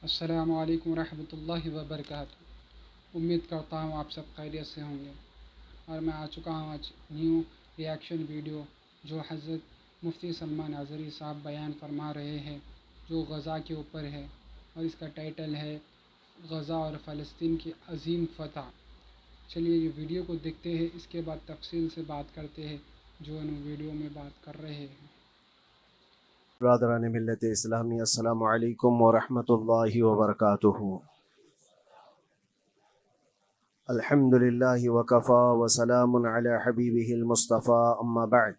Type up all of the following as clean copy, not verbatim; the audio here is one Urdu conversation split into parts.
السلام علیکم ورحمۃ اللہ وبرکاتہ۔ امید کرتا ہوں آپ سب خیریت سے ہوں گے، اور میں آ چکا ہوں آج نیو ریاکشن ویڈیو جو حضرت مفتی سلمان اظہری صاحب بیان فرما رہے ہیں، جو غزہ کے اوپر ہے، اور اس کا ٹائٹل ہے غزہ اور فلسطین کی عظیم فتح۔ چلیے یہ ویڈیو کو دیکھتے ہیں، اس کے بعد تفصیل سے بات کرتے ہیں جو ہم ویڈیو میں بات کر رہے ہیں۔ برادران ملت اسلامی، السلام علیکم ورحمۃ اللہ وبرکاتہ۔ الحمد للہ وکفا وسلام علی حبیبہ المصطفیٰ، اما بعد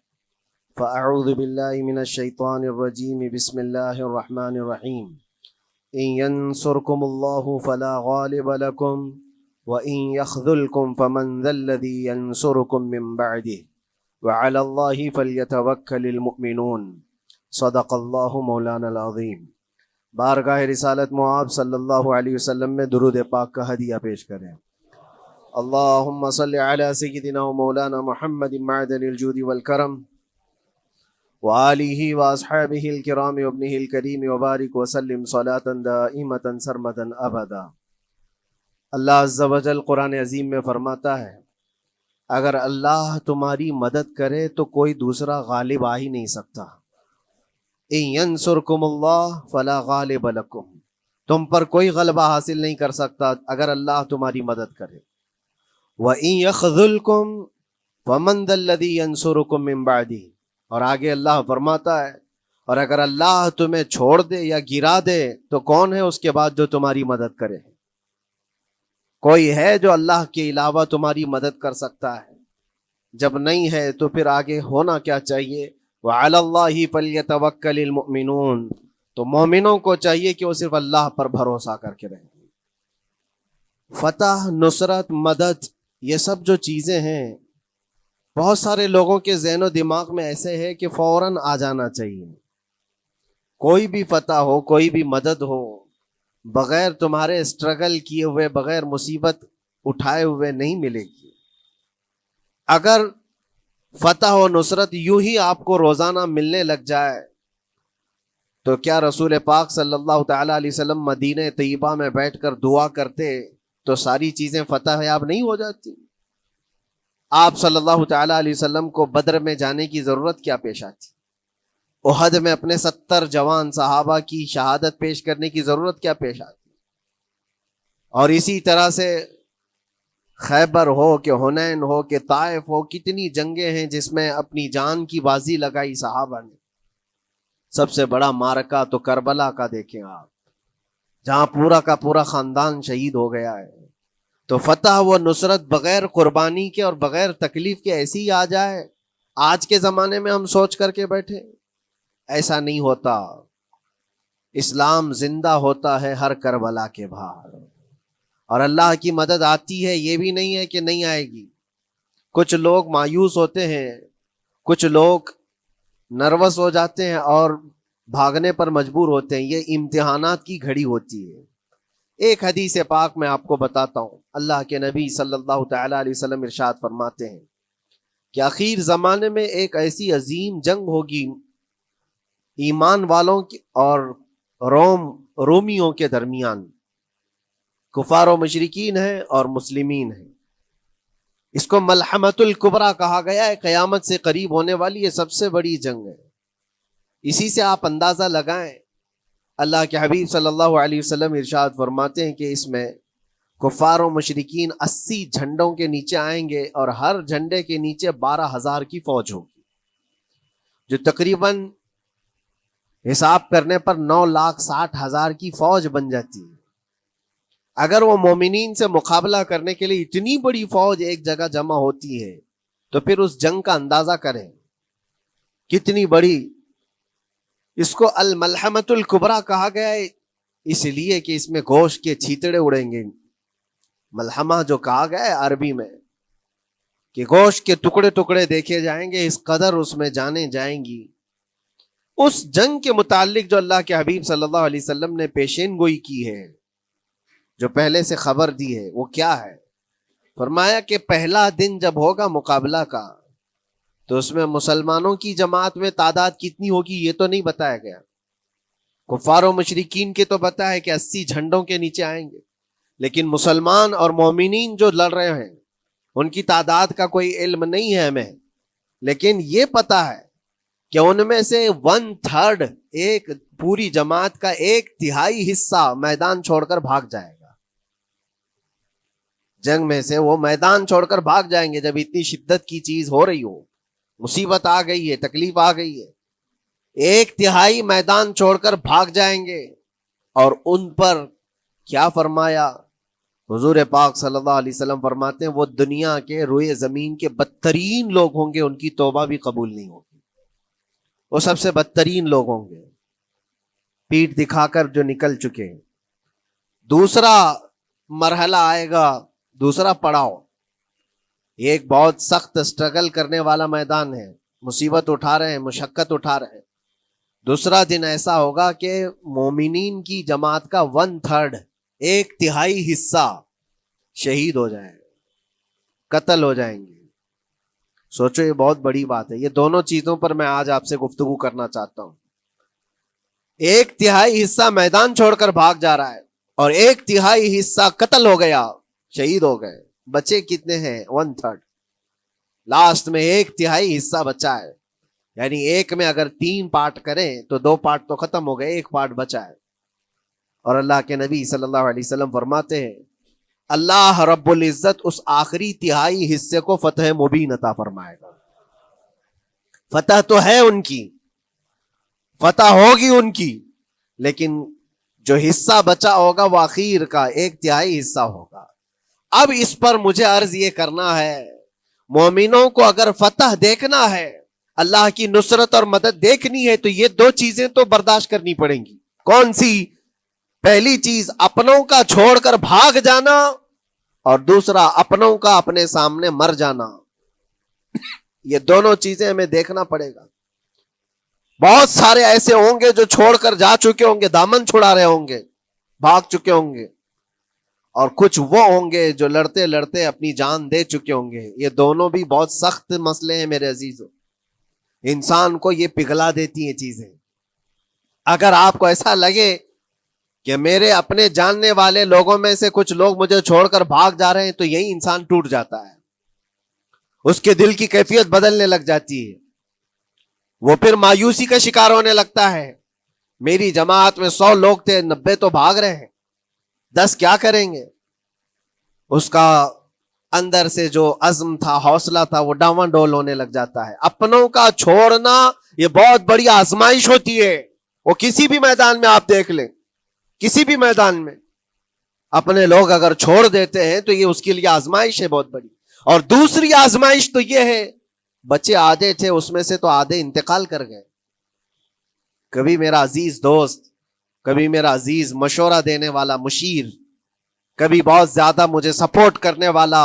فاعوذ باللہ من الشیطان الرجیم، بسم اللہ الرحمن الرحیم۔ ان ینصرکم اللہ فلا غالب لکم وان یخذلکم فمن ذا الذی ینصرکم من بعدہ وعلی اللہ فلیتوکل المؤمنون۔ صدق اللہ مولانا العظیم۔ بارگاہ رسالت معاب صلی اللہ علیہ وسلم میں درود پاک کا ہدیہ پیش کریں۔ اللہم صلی علی سیدنا و مولانا محمد معدن الجود والکرم وآلہ واصحابہ الکرام وابنہ الکریم وبارک وسلم صلاة دائمة سرمدا ابدا۔ اللہ عز و جل قرآن عظیم میں فرماتا ہے، اگر اللہ تمہاری مدد کرے تو کوئی دوسرا غالب آ ہی نہیں سکتا۔ ان ینصرکم اللہ فلا غالب لکم، تم پر کوئی غلبہ حاصل نہیں کر سکتا اگر اللہ تمہاری مدد کرے۔ وَإِن يَخْذُلْكُمْ فَمَنْ ذَا الَّذِي يَنْصُرُكُمْ مِنْ بَعْدِهِ، اور آگے اللہ فرماتا ہے، اور اگر اللہ تمہیں چھوڑ دے یا گرا دے تو کون ہے اس کے بعد جو تمہاری مدد کرے؟ کوئی ہے جو اللہ کے علاوہ تمہاری مدد کر سکتا ہے؟ جب نہیں ہے تو پھر آگے ہونا کیا چاہیے؟ وَعَلَى اللَّهِ فَلْيَتَوَكَّلِ الْمُؤْمِنُونَ، تو مومنوں کو چاہیے کہ وہ صرف اللہ پر بھروسہ کر کے رہیں۔ فتح، نصرت، مدد، یہ سب جو چیزیں ہیں بہت سارے لوگوں کے ذہن و دماغ میں ایسے ہے کہ فوراً آ جانا چاہیے۔ کوئی بھی فتح ہو، کوئی بھی مدد ہو، بغیر تمہارے اسٹرگل کیے ہوئے، بغیر مصیبت اٹھائے ہوئے نہیں ملے گی۔ اگر فتح و نصرت یوں ہی آپ کو روزانہ ملنے لگ جائے تو کیا رسول پاک صلی اللہ تعالیٰ علیہ وسلم مدینہ طیبہ میں بیٹھ کر دعا کرتے تو ساری چیزیں فتح یاب نہیں ہو جاتی؟ آپ صلی اللہ تعالیٰ علیہ وسلم کو بدر میں جانے کی ضرورت کیا پیش آتی؟ احد میں اپنے 70 جوان صحابہ کی شہادت پیش کرنے کی ضرورت کیا پیش آتی؟ اور اسی طرح سے خیبر ہو کہ حنین ہو کہ طائف ہو، کتنی جنگیں ہیں جس میں اپنی جان کی بازی لگائی صحابہ نے۔ سب سے بڑا معرکہ تو کربلا کا دیکھیں آپ، جہاں پورا کا پورا خاندان شہید ہو گیا ہے۔ تو فتح و نصرت بغیر قربانی کے اور بغیر تکلیف کے ایسی ہی آ جائے؟ آج کے زمانے میں ہم سوچ کر کے بیٹھے، ایسا نہیں ہوتا۔ اسلام زندہ ہوتا ہے ہر کربلا کے باہر، اور اللہ کی مدد آتی ہے، یہ بھی نہیں ہے کہ نہیں آئے گی۔ کچھ لوگ مایوس ہوتے ہیں، کچھ لوگ نروس ہو جاتے ہیں اور بھاگنے پر مجبور ہوتے ہیں۔ یہ امتحانات کی گھڑی ہوتی ہے۔ ایک حدیث پاک میں آپ کو بتاتا ہوں، اللہ کے نبی صلی اللہ تعالیٰ علیہ وسلم ارشاد فرماتے ہیں کہ آخر زمانے میں ایک ایسی عظیم جنگ ہوگی ایمان والوں کی اور رومیوں کے درمیان۔ کفار و مشرکین ہیں اور مسلمین ہیں۔ اس کو ملحمۃ الکبریٰ کہا گیا ہے، قیامت سے قریب ہونے والی یہ سب سے بڑی جنگ ہے۔ اسی سے آپ اندازہ لگائیں، اللہ کے حبیب صلی اللہ علیہ وسلم ارشاد فرماتے ہیں کہ اس میں کفار و مشرکین 80 جھنڈوں کے نیچے آئیں گے، اور ہر جھنڈے کے نیچے 12,000 کی فوج ہوگی، جو تقریباً حساب کرنے پر 9,60,000 کی فوج بن جاتی ہے۔ اگر وہ مومنین سے مقابلہ کرنے کے لیے اتنی بڑی فوج ایک جگہ جمع ہوتی ہے تو پھر اس جنگ کا اندازہ کریں کتنی بڑی۔ اس کو الملحمۃ الکبریٰ کہا گیا ہے اس لیے کہ اس میں گوشت کے چھیتڑے اڑیں گے۔ ملحمہ جو کہا گیا ہے عربی میں کہ گوشت کے ٹکڑے ٹکڑے دیکھے جائیں گے، اس قدر اس میں جانیں جائیں گی۔ اس جنگ کے متعلق جو اللہ کے حبیب صلی اللہ علیہ وسلم نے پیشین گوئی کی ہے، جو پہلے سے خبر دی ہے، وہ کیا ہے؟ فرمایا کہ پہلا دن جب ہوگا مقابلہ کا تو اس میں مسلمانوں کی جماعت میں تعداد کتنی ہوگی یہ تو نہیں بتایا گیا، کفار و مشرکین کے تو پتا ہے کہ 80 جھنڈوں کے نیچے آئیں گے، لیکن مسلمان اور مومنین جو لڑ رہے ہیں ان کی تعداد کا کوئی علم نہیں ہے ہمیں، لیکن یہ پتا ہے کہ ان میں سے 1/3 ایک پوری جماعت کا 1/3 حصہ میدان چھوڑ کر بھاگ جائے گا۔ جنگ میں سے وہ میدان چھوڑ کر بھاگ جائیں گے جب اتنی شدت کی چیز ہو رہی ہو، مصیبت آ گئی ہے، تکلیف آ گئی ہے، 1/3 میدان چھوڑ کر بھاگ جائیں گے۔ اور ان پر کیا فرمایا حضور پاک صلی اللہ علیہ وسلم؟ فرماتے ہیں وہ دنیا کے روئے زمین کے بدترین لوگ ہوں گے، ان کی توبہ بھی قبول نہیں ہوگی، وہ سب سے بدترین لوگ ہوں گے، پیٹھ دکھا کر جو نکل چکے۔ دوسرا مرحلہ آئے گا، دوسرا پڑاؤ، یہ ایک بہت سخت سٹرگل کرنے والا میدان ہے، مصیبت اٹھا رہے ہیں، مشقت اٹھا رہے ہیں۔ دوسرا دن ایسا ہوگا کہ مومنین کی جماعت کا 1/3 1/3 حصہ شہید ہو جائے گا، قتل ہو جائیں گے۔ سوچو یہ بہت بڑی بات ہے۔ یہ دونوں چیزوں پر میں آج آپ سے گفتگو کرنا چاہتا ہوں۔ 1/3 حصہ میدان چھوڑ کر بھاگ جا رہا ہے اور 1/3 حصہ قتل ہو گیا، شہید ہو گئے۔ بچے کتنے ہیں؟ 1/3۔ لاسٹ میں 1/3 حصہ بچا ہے، یعنی ایک میں اگر 3 پارٹ کریں تو 2 پارٹ تو ختم ہو گئے، 1 پارٹ بچا ہے۔ اور اللہ کے نبی صلی اللہ علیہ وسلم فرماتے ہیں اللہ رب العزت اس آخری تہائی حصے کو فتح مبین عطا فرمائے گا۔ فتح تو ہے ان کی، فتح ہوگی ان کی، لیکن جو حصہ بچا ہوگا وہ آخر کا 1/3 حصہ ہوگا۔ اب اس پر مجھے عرض یہ کرنا ہے، مومنوں کو اگر فتح دیکھنا ہے، اللہ کی نصرت اور مدد دیکھنی ہے، تو یہ 2 چیزیں تو برداشت کرنی پڑیں گی۔ کون سی؟ پہلی چیز اپنوں کا چھوڑ کر بھاگ جانا، اور دوسرا اپنوں کا اپنے سامنے مر جانا۔ یہ دونوں چیزیں ہمیں دیکھنا پڑے گا۔ بہت سارے ایسے ہوں گے جو چھوڑ کر جا چکے ہوں گے، دامن چھڑا رہے ہوں گے، بھاگ چکے ہوں گے، اور کچھ وہ ہوں گے جو لڑتے لڑتے اپنی جان دے چکے ہوں گے۔ یہ دونوں بھی بہت سخت مسئلے ہیں میرے عزیزو، انسان کو یہ پگھلا دیتی ہیں چیزیں۔ اگر آپ کو ایسا لگے کہ میرے اپنے جاننے والے لوگوں میں سے کچھ لوگ مجھے چھوڑ کر بھاگ جا رہے ہیں، تو یہی انسان ٹوٹ جاتا ہے، اس کے دل کی کیفیت بدلنے لگ جاتی ہے، وہ پھر مایوسی کا شکار ہونے لگتا ہے۔ میری جماعت میں 100 لوگ تھے، 90 تو بھاگ رہے ہیں، 10 کیا کریں گے؟ اس کا اندر سے جو عزم تھا، حوصلہ تھا، وہ ڈاواں ڈول ہونے لگ جاتا ہے۔ اپنوں کا چھوڑنا یہ بہت بڑی آزمائش ہوتی ہے، وہ کسی بھی میدان میں آپ دیکھ لیں، کسی بھی میدان میں اپنے لوگ اگر چھوڑ دیتے ہیں تو یہ اس کے لیے آزمائش ہے بہت بڑی۔ اور دوسری آزمائش تو یہ ہے، بچے آدھے تھے، اس میں سے تو آدھے انتقال کر گئے۔ کبھی میرا عزیز دوست، کبھی میرا عزیز مشورہ دینے والا مشیر، کبھی بہت زیادہ مجھے سپورٹ کرنے والا،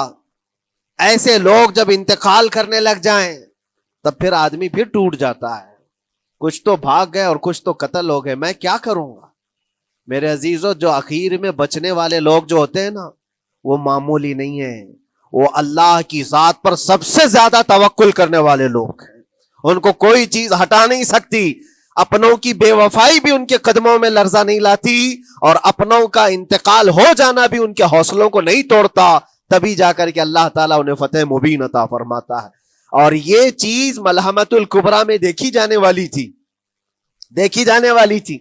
ایسے لوگ جب انتقال کرنے لگ جائیں تب پھر آدمی پھر ٹوٹ جاتا ہے۔ کچھ تو بھاگ گئے اور کچھ تو قتل ہو گئے، میں کیا کروں گا؟ میرے عزیزو، جو اخیر میں بچنے والے لوگ جو ہوتے ہیں نا، وہ معمولی نہیں ہیں، وہ اللہ کی ذات پر سب سے زیادہ توکل کرنے والے لوگ ہیں، ان کو کوئی چیز ہٹا نہیں سکتی۔ اپنوں کی بے وفائی بھی ان کے قدموں میں لرزہ نہیں لاتی، اور اپنوں کا انتقال ہو جانا بھی ان کے حوصلوں کو نہیں توڑتا، تبھی جا کر کے اللہ تعالیٰ انہیں فتح مبین عطا فرماتا ہے۔ اور یہ چیز ملحمت الکبریٰ میں دیکھی جانے والی تھی، دیکھی جانے والی تھی،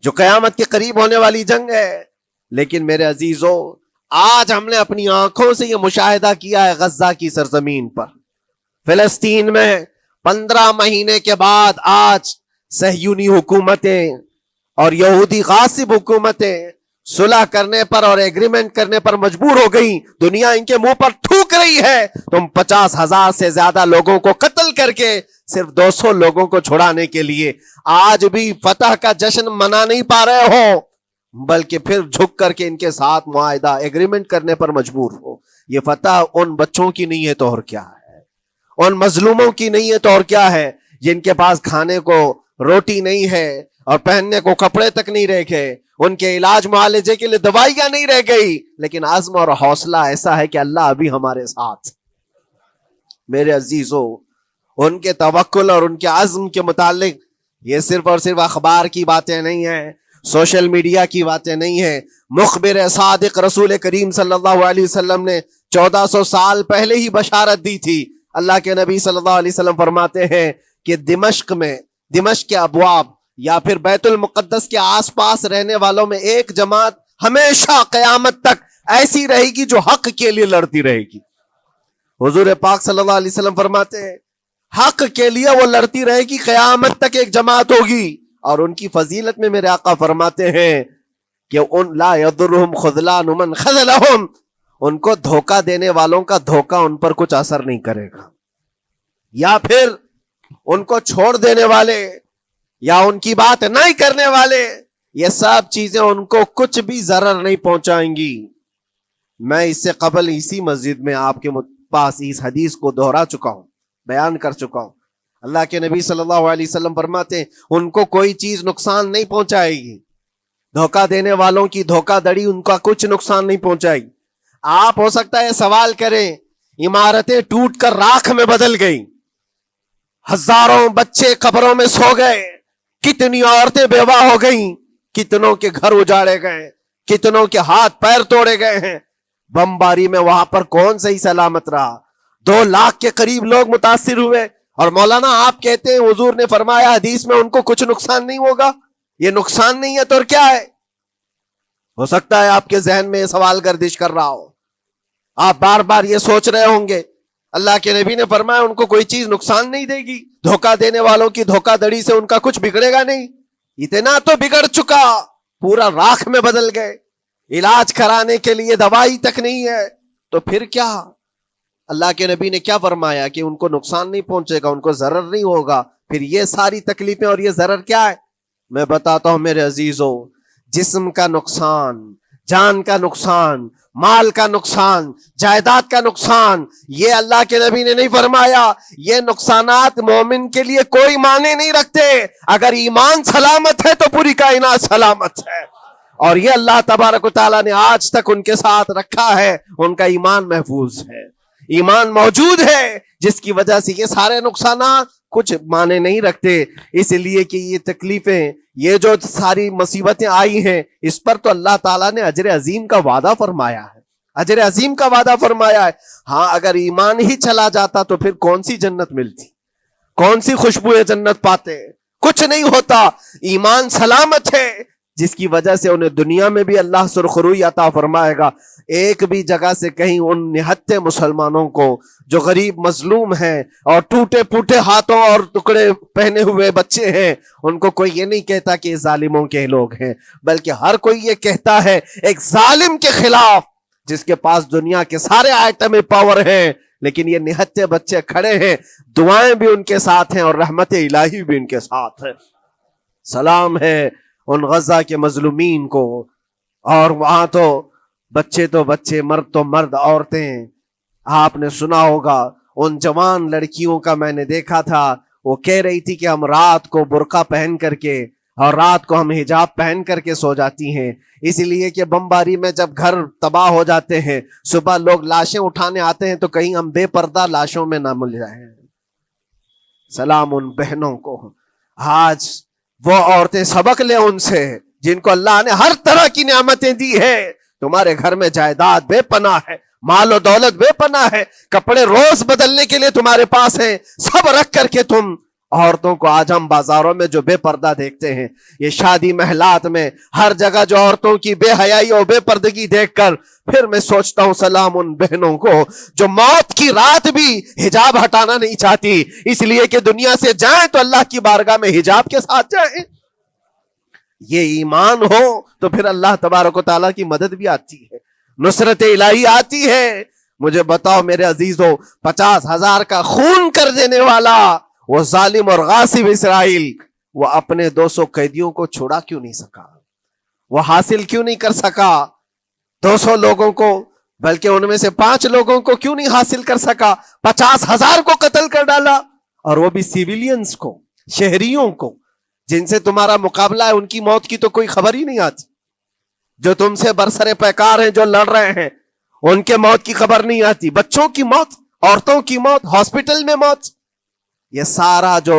جو قیامت کے قریب ہونے والی جنگ ہے۔ لیکن میرے عزیزو، آج ہم نے اپنی آنکھوں سے یہ مشاہدہ کیا ہے، غزہ کی سرزمین پر، فلسطین میں 15 مہینے کے بعد آج صہیونی حکومتیں اور یہودی غاصب حکومتیں صلح کرنے پر اور ایگریمنٹ کرنے پر مجبور ہو گئی۔ دنیا ان کے منہ پر تھوک رہی ہے، تم 50,000 سے زیادہ لوگوں کو قتل کر کے صرف 200 لوگوں کو چھڑانے کے لیے آج بھی فتح کا جشن منا نہیں پا رہے ہو، بلکہ پھر جھک کر کے ان کے ساتھ معاہدہ ایگریمنٹ کرنے پر مجبور ہو۔ یہ فتح ان بچوں کی نہیں ہے تو اور کیا ہے، ان مظلوموں کی نہیں ہے تو اور کیا ہے، جن کے پاس کھانے کو روٹی نہیں ہے اور پہننے کو کپڑے تک نہیں رہ گئے، ان کے علاج معالجے کے لیے دوائیاں نہیں رہ گئی، لیکن عزم اور حوصلہ ایسا ہے کہ اللہ ابھی ہمارے ساتھ۔ میرے عزیزو، ان کے توکل اور ان کے عزم کے متعلق یہ صرف اور صرف اخبار کی باتیں نہیں ہیں، سوشل میڈیا کی باتیں نہیں ہیں. مخبر صادق رسول کریم صلی اللہ علیہ وسلم نے 1400 سال پہلے ہی بشارت دی تھی. اللہ کے نبی صلی اللہ علیہ وسلم فرماتے ہیں کہ دمشق کے ابواب یا پھر بیت المقدس کے آس پاس رہنے والوں میں ایک جماعت ہمیشہ قیامت تک ایسی رہے گی جو حق کے لیے لڑتی رہے گی. حضور پاک صلی اللہ علیہ وسلم فرماتے ہیں حق کے لیے وہ لڑتی رہے گی، قیامت تک ایک جماعت ہوگی. اور ان کی فضیلت میں میرے آقا فرماتے ہیں کہ ان لا یضرهم خذلان من خذلهم، ان کو دھوکہ دینے والوں کا دھوکہ ان پر کچھ اثر نہیں کرے گا، یا پھر ان کو چھوڑ دینے والے یا ان کی بات نہیں کرنے والے، یہ سب چیزیں ان کو کچھ بھی ضرر نہیں پہنچائیں گی. میں اس سے قبل اسی مسجد میں آپ کے پاس اس حدیث کو دہرا چکا ہوں، بیان کر چکا ہوں. اللہ کے نبی صلی اللہ علیہ وسلم فرماتے ہیں ان کو کوئی چیز نقصان نہیں پہنچائے گی، دھوکہ دینے والوں کی دھوکہ دڑی ان کا کچھ نقصان نہیں پہنچائے گی. آپ ہو سکتا ہے سوال کریں، عمارتیں ٹوٹ کر راکھ میں بدل گئی، ہزاروں بچے قبروں میں سو گئے، کتنی عورتیں بیوہ ہو گئیں، کتنوں کے گھر اجاڑے گئے، کتنوں کے ہاتھ پیر توڑے گئے ہیں، بمباری میں وہاں پر کون صحیح سلامت رہا؟ 2 لاکھ کے قریب لوگ متاثر ہوئے، اور مولانا آپ کہتے ہیں حضور نے فرمایا حدیث میں ان کو کچھ نقصان نہیں ہوگا. یہ نقصان نہیں ہے تو اور کیا ہے؟ ہو سکتا ہے آپ کے ذہن میں یہ سوال گردش کر رہا ہو، آپ بار بار یہ سوچ رہے ہوں گے اللہ کے نبی نے فرمایا ان کو کوئی چیز نقصان نہیں دے گی، دھوکہ دینے والوں کی دھوکہ دڑی سے ان کا کچھ بگڑے گا نہیں. اتنا تو بگڑ چکا، پورا راکھ میں بدل گئے، علاج کرانے کے لیے دوائی تک نہیں ہے، تو پھر کیا؟ اللہ کے نبی نے کیا فرمایا کہ ان کو نقصان نہیں پہنچے گا، ان کو ضرر نہیں ہوگا. پھر یہ ساری تکلیفیں اور یہ ضرر کیا ہے؟ میں بتاتا ہوں میرے عزیزوں، جسم کا نقصان، جان کا نقصان، مال کا نقصان، جائیداد کا نقصان، یہ اللہ کے نبی نے نہیں فرمایا. یہ نقصانات مومن کے لیے کوئی معنی نہیں رکھتے. اگر ایمان سلامت ہے تو پوری کائنات سلامت ہے، اور یہ اللہ تبارک و تعالیٰ نے آج تک ان کے ساتھ رکھا ہے. ان کا ایمان محفوظ ہے، ایمان موجود ہے، جس کی وجہ سے یہ سارے نقصانات کچھ معنی نہیں رکھتے. اس لیے کہ یہ تکلیفیں، یہ جو ساری مصیبتیں آئی ہیں، اس پر تو اللہ تعالیٰ نے اجر عظیم کا وعدہ فرمایا ہے، اجر عظیم کا وعدہ فرمایا ہے. ہاں اگر ایمان ہی چلا جاتا تو پھر کون سی جنت ملتی، کون سی خوشبو جنت پاتے؟ کچھ نہیں ہوتا. ایمان سلامت ہے، جس کی وجہ سے انہیں دنیا میں بھی اللہ سرخروئی عطا فرمائے گا. ایک بھی جگہ سے کہیں ان نہتے مسلمانوں کو جو غریب مظلوم ہیں اور ٹوٹے پوٹے ہاتھوں اور ٹکڑے پہنے ہوئے بچے ہیں، ان کو کوئی یہ نہیں کہتا کہ یہ ظالموں کے لوگ ہیں، بلکہ ہر کوئی یہ کہتا ہے ایک ظالم کے خلاف جس کے پاس دنیا کے سارے آئٹم پاور ہیں، لیکن یہ نہتے بچے کھڑے ہیں، دعائیں بھی ان کے ساتھ ہیں اور رحمت الہی بھی ان کے ساتھ ہے. سلام ہے ان غزہ کے مظلومین کو. اور وہاں تو بچے، مرد تو مرد، عورتیں. آپ نے سنا ہوگا ان جوان لڑکیوں کا، میں نے دیکھا تھا، وہ کہہ رہی تھی کہ ہم رات کو برقع پہن کر کے اور رات کو ہم حجاب پہن کر کے سو جاتی ہیں، اس لیے کہ بمباری میں جب گھر تباہ ہو جاتے ہیں، صبح لوگ لاشیں اٹھانے آتے ہیں تو کہیں ہم بے پردہ لاشوں میں نہ مل جائیں. سلام ان بہنوں کو. آج وہ عورتیں سبق لیں ان سے جن کو اللہ نے ہر طرح کی نعمتیں دی ہے. تمہارے گھر میں جائیداد بے پناہ ہے، مال و دولت بے پناہ ہے، کپڑے روز بدلنے کے لیے تمہارے پاس ہیں، سب رکھ کر کے تم عورتوں کو آج ہم بازاروں میں جو بے پردہ دیکھتے ہیں، یہ شادی محلات میں ہر جگہ جو عورتوں کی بے حیائی اور بے پردگی دیکھ کر پھر میں سوچتا ہوں سلام ان بہنوں کو جو موت کی رات بھی حجاب ہٹانا نہیں چاہتی، اس لیے کہ دنیا سے جائیں تو اللہ کی بارگاہ میں حجاب کے ساتھ جائیں. یہ ایمان ہو تو پھر اللہ تبارک و تعالیٰ کی مدد بھی آتی ہے، نصرت الہی آتی ہے. مجھے بتاؤ میرے عزیزوں، 50,000 کا خون کر دینے والا وہ ظالم اور غاصب اسرائیل، وہ اپنے 200 قیدیوں کو چھوڑا کیوں نہیں سکا؟ وہ حاصل کیوں نہیں کر سکا 200 لوگوں کو؟ بلکہ ان میں سے 5 لوگوں کو کیوں نہیں حاصل کر سکا؟ 50,000 کو قتل کر ڈالا، اور وہ بھی سیویلینز کو، شہریوں کو جن سے تمہارا مقابلہ ہے، ان کی موت کی تو کوئی خبر ہی نہیں آتی. جو تم سے برسر پیکار ہیں، جو لڑ رہے ہیں، ان کے موت کی خبر نہیں آتی. بچوں کی موت، عورتوں کی موت، ہاسپٹل میں موت، یہ سارا جو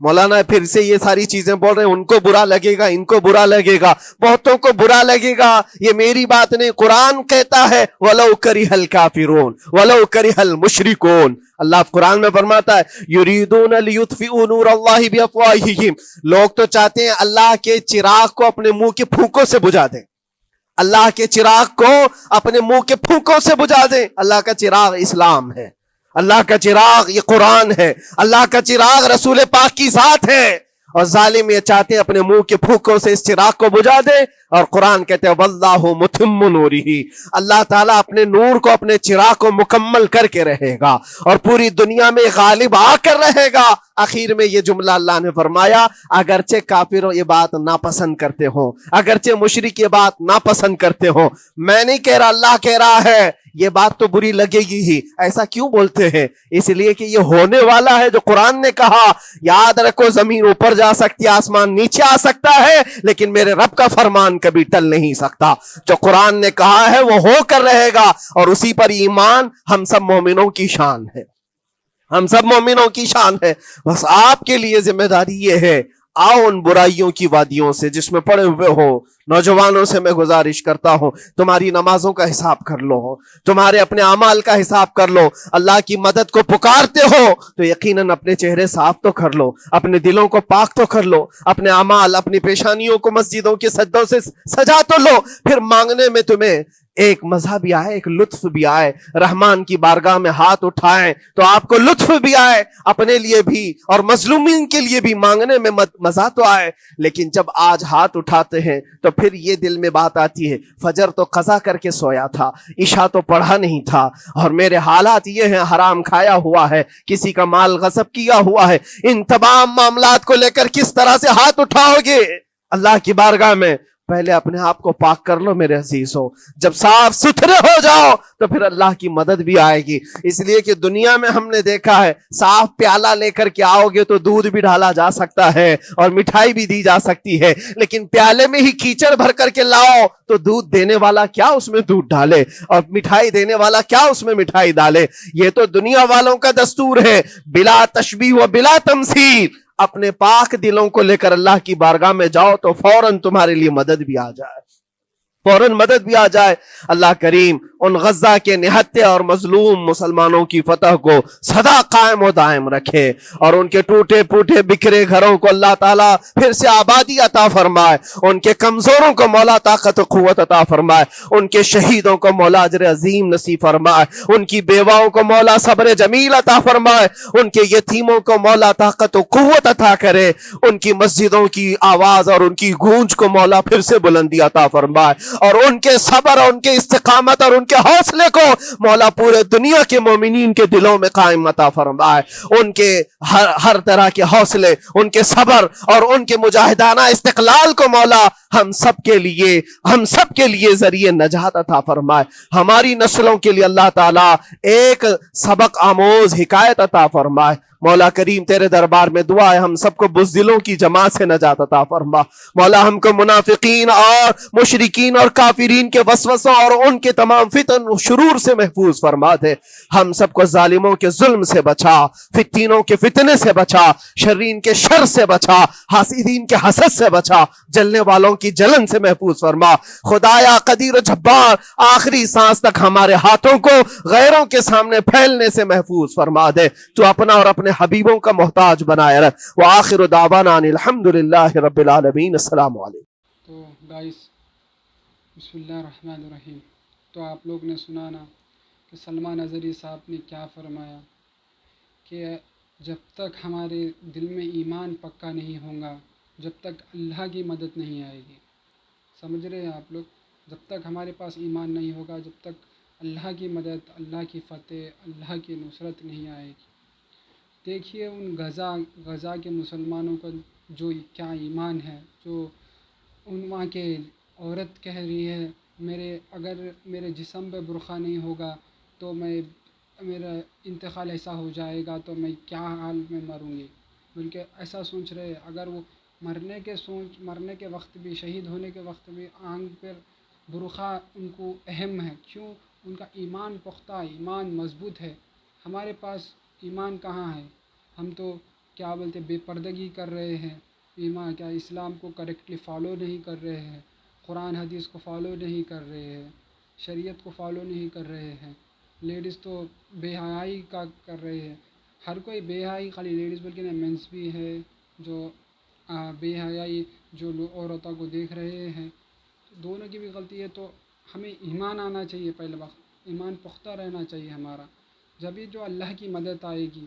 مولانا پھر سے یہ ساری چیزیں بول رہے ہیں, ان کو برا لگے گا, ان کو برا لگے گا, بہتوں کو برا لگے گا. یہ میری بات نہیں, قرآن کہتا ہے وَلَوْ كَرِهَ الْكَافِرُونَ وَلَوْ كَرِهَ الْمُشْرِكُونَ. اللہ قرآن میں فرماتا ہے يُرِيدُونَ لِيُطْفِئُوا نُورَ اللَّهِ بِأَفْوَاهِهِمْ, لوگ تو چاہتے ہیں اللہ کے چراغ کو اپنے منہ کے پھونکوں سے بجھا دیں, اللہ کے چراغ کو اپنے منہ کے پھونکوں سے بجھا دیں. اللہ کا چراغ اسلام ہے, اللہ کا چراغ یہ قرآن ہے, اللہ کا چراغ رسول پاک کی ذات ہے. اور ظالم یہ چاہتے ہیں اپنے منہ کے پھونکوں سے اس چراغ کو بجھا دے. اور قرآن کہتے ہیں واللہ متم نورہ, اللہ تعالیٰ اپنے نور کو, اپنے چراغ کو مکمل کر کے رہے گا اور پوری دنیا میں غالب آ کر رہے گا. آخر میں یہ جملہ اللہ نے فرمایا, اگرچہ کافر یہ بات ناپسند کرتے ہوں, اگرچہ مشرک یہ بات ناپسند کرتے ہوں, میں نہیں کہہ رہا, اللہ کہہ رہا ہے یہ بات تو بری لگے گی ہی. ایسا کیوں بولتے ہیں؟ اس لیے کہ یہ ہونے والا ہے جو قرآن نے کہا. یاد رکھو, زمین اوپر جا سکتی ہے, آسمان نیچے آ سکتا ہے, لیکن میرے رب کا فرمان کبھی ٹل نہیں سکتا. جو قرآن نے کہا ہے وہ ہو کر رہے گا, اور اسی پر ایمان ہم سب مومنوں کی شان ہے, ہم سب مومنوں کی شان ہے. بس آپ کے لیے ذمہ داری یہ ہے, آؤ ان برائیوں کی وادیوں سے جس میں پڑے ہوئے ہو, نوجوانوں سے میں گزارش کرتا ہوں تمہاری نمازوں کا حساب کر لو, تمہارے اپنے اعمال کا حساب کر لو. اللہ کی مدد کو پکارتے ہو تو یقیناً اپنے چہرے صاف تو کر لو, اپنے دلوں کو پاک تو کر لو, اپنے اعمال, اپنی پیشانیوں کو مسجدوں کے سجدوں سے سجا تو لو. پھر مانگنے میں تمہیں ایک مزہ بھی آئے, ایک لطف بھی آئے. رحمان کی بارگاہ میں ہاتھ اٹھائیں تو آپ کو لطف بھی آئے, اپنے لیے بھی اور مظلومین کے لیے بھی مانگنے میں مزہ تو آئے. لیکن جب آج ہاتھ اٹھاتے ہیں تو پھر یہ دل میں بات آتی ہے, فجر تو قضا کر کے سویا تھا, عشاء تو پڑھا نہیں تھا, اور میرے حالات یہ ہیں, حرام کھایا ہوا ہے, کسی کا مال غصب کیا ہوا ہے. ان تمام معاملات کو لے کر کس طرح سے ہاتھ اٹھاؤ گے اللہ کی بارگاہ میں؟ پہلے اپنے آپ کو پاک کر لو میرے عزیزو. جب صاف ستھرے ہو جاؤ تو پھر اللہ کی مدد بھی آئے گی. اس لیے کہ دنیا میں ہم نے دیکھا ہے, صاف پیالہ لے کر کے آؤ گے تو دودھ بھی ڈالا جا سکتا ہے اور مٹھائی بھی دی جا سکتی ہے, لیکن پیالے میں ہی کیچڑ بھر کر کے لاؤ تو دودھ دینے والا کیا اس میں دودھ ڈالے, اور مٹھائی دینے والا کیا اس میں مٹھائی ڈالے. یہ تو دنیا والوں کا دستور ہے, بلا تشبیہ و بلا تمثیل. اپنے پاک دلوں کو لے کر اللہ کی بارگاہ میں جاؤ تو فوراً تمہارے لیے مدد بھی آ جائے, فوراً مدد بھی آ جائے. اللہ کریم ان غزہ کے نہتے اور مظلوم مسلمانوں کی فتح کو سدا قائم و دائم رکھے, اور ان کے ٹوٹے پھوٹے بکھرے گھروں کو اللہ تعالیٰ پھر سے آبادی عطا فرمائے, ان کے کمزوروں کو مولا طاقت و قوت عطا فرمائے, ان کے شہیدوں کو مولا اجر عظیم نصیب فرمائے, ان کی بیواؤں کو مولا صبر جمیل عطا فرمائے, ان کے یتیموں کو مولا طاقت و قوت عطا کرے, ان کی مسجدوں کی آواز اور ان کی گونج کو مولا پھر سے بلندی عطا فرمائے, اور ان کے صبر اور ان کے استقامت اور ان کے حوصلے کو مولا پورے دنیا کے مومنین کے دلوں میں قائم عطا فرمائے. ان کے ہر طرح کے حوصلے, ان کے صبر اور ان کے مجاہدانہ استقلال کو مولا ہم سب کے لیے ذریعے نجات عطا فرمائے. ہماری نسلوں کے لیے اللہ تعالیٰ ایک سبق آموز حکایت عطا فرمائے. مولا کریم تیرے دربار میں دعا ہے, ہم سب کو بزدلوں کی جماعت سے نجات عطا فرما. مولا ہم کو منافقین اور مشرکین اور کافرین کے وسوسوں اور ان کے تمام فتن و شرور سے محفوظ فرما دے. ہم سب کو ظالموں کے ظلم سے بچا, فتینوں کے فتنے سے بچا, شرین کے شر سے بچا, حاسدین کے حسد سے بچا, جلنے والوں کی جلن سے محفوظ فرما. خدایا قدیر و جبار, آخری سانس تک ہمارے ہاتھوں کو غیروں کے سامنے پھیلنے سے محفوظ فرما دے. تو اپنا اور اپنے حبیبوں کا محتاج بنائے رکھ. وآخر دعوانا ان الحمدللہ رب العالمین. السلام علیکم. تو گائس بسم اللہ الرحمن الرحیم. تو آپ لوگ نے سنا نا کہ سلمان اظہری صاحب نے کیا فرمایا کہ جب تک ہمارے دل میں ایمان پکا نہیں ہوگا, جب تک اللہ کی مدد نہیں آئے گی. سمجھ رہے ہیں آپ لوگ؟ جب تک ہمارے پاس ایمان نہیں ہوگا, جب تک اللہ کی مدد, اللہ کی فتح, اللہ کی نصرت نہیں آئے گی. دیکھیے ان غزہ کے مسلمانوں کا جو کیا ایمان ہے, جو ان وہاں کے عورت کہہ رہی ہے اگر میرے جسم پہ برقع نہیں ہوگا تو میرا انتقال ایسا ہو جائے گا تو میں کیا حال میں مروں گی. بلکہ ایسا سوچ رہے, اگر وہ مرنے کے وقت بھی, شہید ہونے کے وقت بھی آنکھ پر برقع ان کو اہم ہے. کیوں؟ ان کا ایمان پختہ, ایمان مضبوط ہے. ہمارے پاس ایمان کہاں ہے؟ ہم تو کیا بولتے بے پردگی کر رہے ہیں، ایمان کیا اسلام کو کریکٹلی فالو نہیں کر رہے ہیں، قرآن حدیث کو فالو نہیں کر رہے ہیں، شریعت کو فالو نہیں کر رہے ہیں۔ لیڈیز تو بے حیائی کا کر رہے ہیں، ہر کوئی بے حیائی، خالی لیڈیز بلکہ نہیں، مینس بھی ہے جو بے حیائی جو عورتوں کو دیکھ رہے ہیں، دونوں کی بھی غلطی ہے۔ تو ہمیں ایمان آنا چاہیے، پہلے وقت ایمان پختہ رہنا چاہیے ہمارا، جبھی جو اللہ کی مدد آئے گی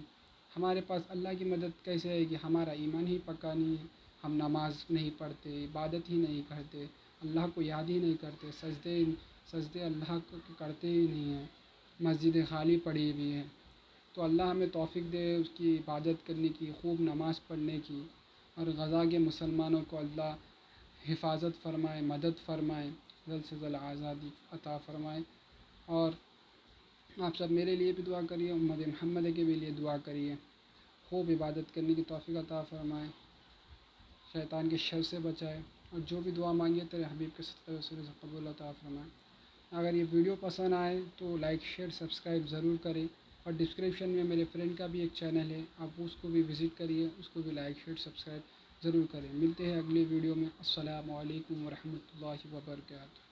ہمارے پاس۔ اللہ کی مدد کیسے آئے گی؟ ہمارا ایمان ہی پکا نہیں ہے، ہم نماز نہیں پڑھتے، عبادت ہی نہیں کرتے، اللہ کو یاد ہی نہیں کرتے، سجدے اللہ کو کرتے ہی نہیں ہیں، مسجدیں خالی پڑی ہوئی ہیں۔ تو اللہ ہمیں توفیق دے اس کی عبادت کرنے کی، خوب نماز پڑھنے کی، اور غزہ کے مسلمانوں کو اللہ حفاظت فرمائے، مدد فرمائے، جلد سے جلد آزادی عطا فرمائے۔ اور آپ سب میرے لیے بھی دعا کریے، امت محمد کے بھی لیے دعا کریے، خوب عبادت کرنے کی توفیق عطا فرمائے، شیطان کے شر سے بچائے، اور جو بھی دعا مانگیے تیرے حبیب کے صدقے وسیلے سے قبول عطا فرمائے۔ اگر یہ ویڈیو پسند آئے تو لائک شیئر سبسکرائب ضرور کریں، اور ڈسکرپشن میں میرے فرینڈ کا بھی ایک چینل ہے، آپ اس کو بھی وزٹ کریے، اس کو بھی لائک شیئر سبسکرائب ضرور کریں۔ ملتے ہیں اگلی ویڈیو میں۔ السلام علیکم ورحمۃ اللہ وبرکاتہ۔